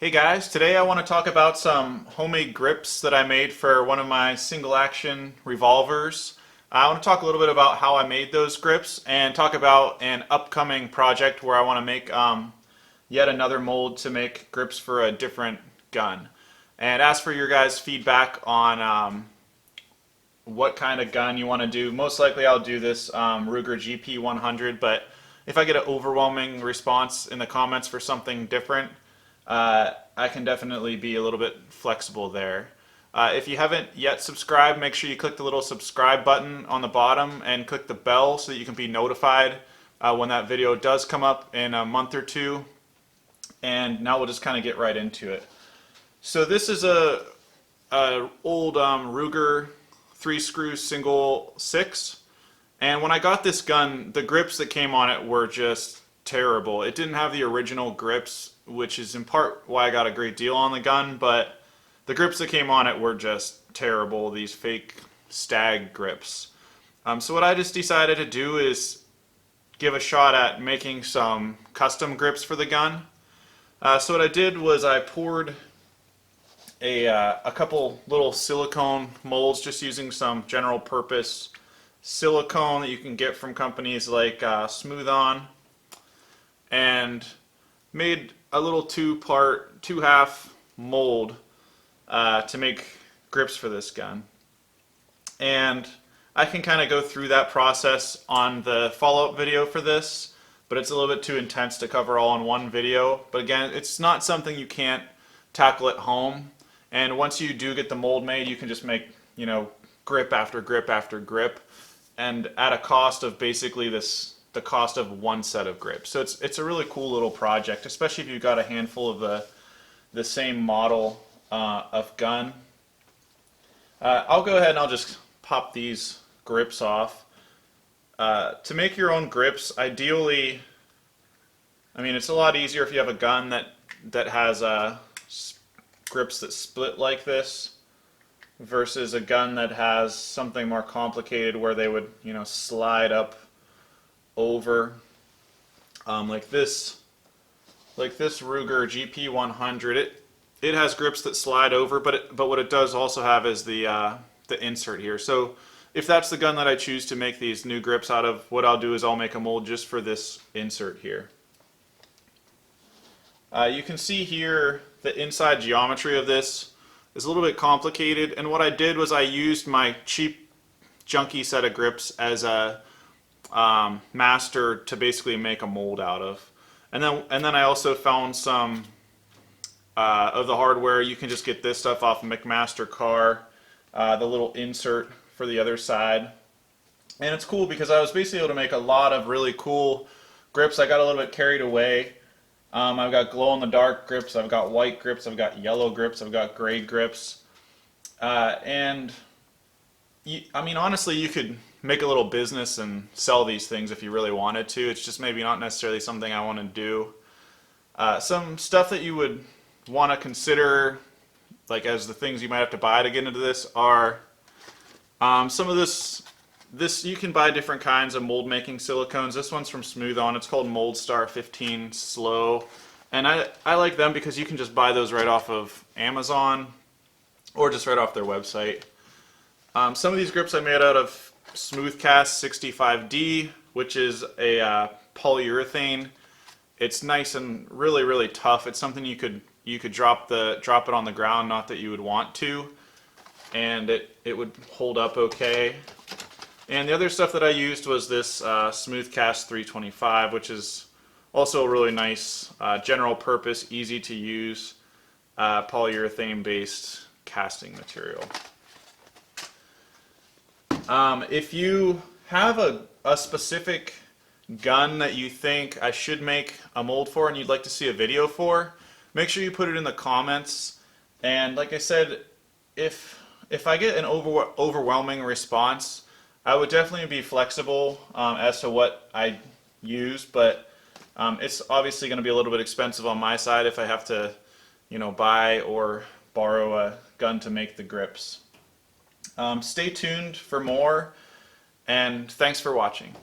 Hey guys, today I want to talk about some homemade grips that I made for one of my single action revolvers. I want to talk a little bit about how I made those grips and talk about an upcoming project where I want to make yet another mold to make grips for a different gun. And ask for your guys' feedback on what kind of gun you want to do. Most likely I'll do this Ruger GP100, but if I get an overwhelming response in the comments for something different, I can definitely be a little bit flexible there. If you haven't yet subscribed, make sure you click the little subscribe button on the bottom and click the bell so that you can be notified when that video does come up in a month or two. And now we'll just kind of get right into it. So this is a old Ruger 3-screw single 6, and when I got this gun, the grips that came on it were just terrible. It didn't have the original grips, which is in part why I got a great deal on the gun, but the grips that came on it were just terrible, these fake stag grips. So what I just decided to do is give a shot at making some custom grips for the gun. So what I did was I poured a couple little silicone molds, just using some general purpose silicone that you can get from companies like Smooth On, and made a little two-half mold to make grips for this gun. And I can kind of go through that process on the follow-up video for this, but it's a little bit too intense to cover all in one video. But again, it's not something you can't tackle at home. And once you do get the mold made, you can just make, grip after grip after grip, and at a cost of basically the cost of one set of grips. So it's a really cool little project, especially if you've got a handful of the same model of gun. I'll go ahead and I'll just pop these grips off. To make your own grips, ideally, it's a lot easier if you have a gun that has grips that split like this versus a gun that has something more complicated where they would, slide up over, like this Ruger GP100. It has grips that slide over, but what it does also have is the insert here. So if that's the gun that I choose to make these new grips out of, what I'll do is I'll make a mold just for this insert here. You can see here the inside geometry of this is a little bit complicated, and what I did was I used my cheap junky set of grips as a master to basically make a mold out of. And then I also found some of the hardware. You can just get this stuff off of McMaster Car, the little insert for the other side. And it's cool because I was basically able to make a lot of really cool grips. I got a little bit carried away. I've got glow-in-the-dark grips, I've got white grips, I've got yellow grips, I've got gray grips. Honestly, you could make a little business and sell these things if you really wanted to. It's just maybe not necessarily something I want to do. Some stuff that you would want to consider, like as the things you might have to buy to get into this, are some of this you can buy different kinds of mold making silicones. This one's from Smooth On. It's called Mold Star 15 Slow. And I like them because you can just buy those right off of Amazon or just right off their website. Some of these grips I made out of Smooth Cast 65D, which is a polyurethane. It's nice and really, really tough. It's something you could drop it on the ground, not that you would want to, and it would hold up okay. And the other stuff that I used was this Smooth Cast 325, which is also a really nice general purpose, easy to use polyurethane based casting material. If you have a specific gun that you think I should make a mold for and you'd like to see a video for, make sure you put it in the comments. And like I said, if I get an overwhelming response, I would definitely be flexible as to what I use, but it's obviously going to be a little bit expensive on my side if I have to, buy or borrow a gun to make the grips. Stay tuned for more, and thanks for watching.